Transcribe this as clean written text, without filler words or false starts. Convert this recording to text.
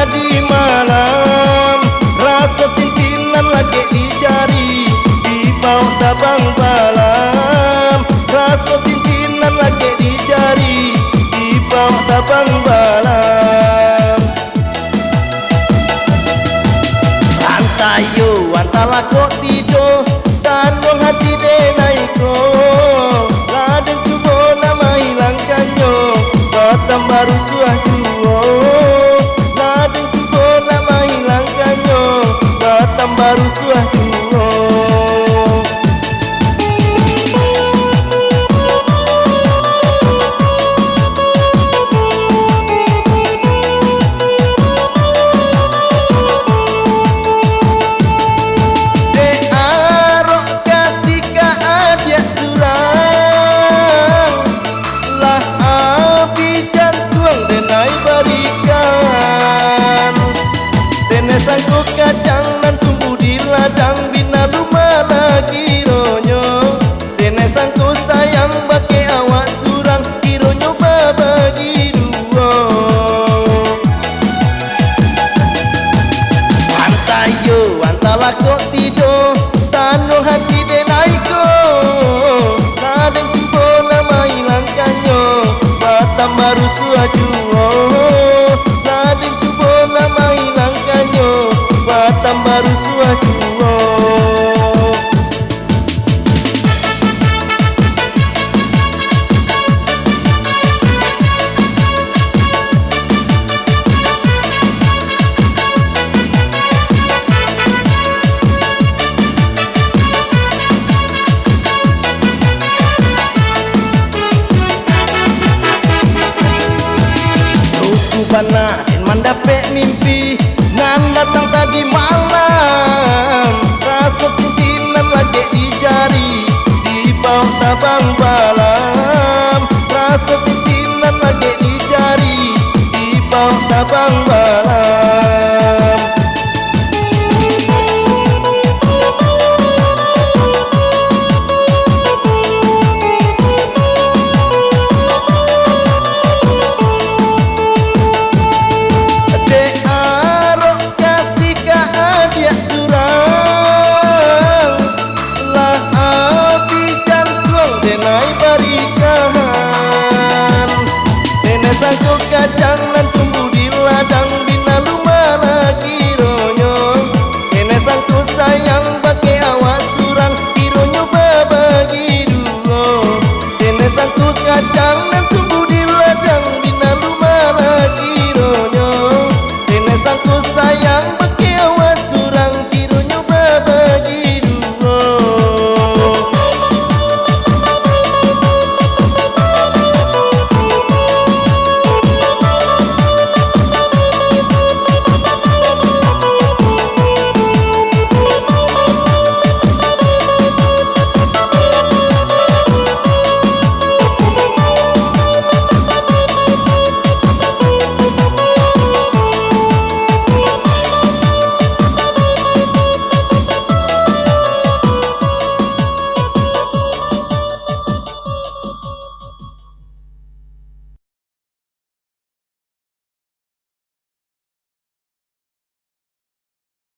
tadi malam, rasa cintinan lagi dicari di bawah tabang balam. Rasa cintinan lagi dicari di bawah tabang balam. Antayo antala kok tido tanong hati denaiko, ladeng tubo nama hilangkannya batam baru suah juo. Ladeng tubo nama hilangkannya batam baru suah juo. Sangkut kacang dan tumbuh di ladang bina rumah lagi ronyo. Dene sangkut sayang bake awak surang kironyo babagi dua. Antayo antala kok tido tanong hati denaiko, ladeng tubo nama hilangkannya batam baru suah juo. Ladeng tubo nama hilangkannya batam baru suah juo. Subana dan mandapek mimpi nan datang tadi malam. Rasa cintinan lagi dicari di bawah tabang balam. Rasa cintinan lagi dicari di bawah tabang balam.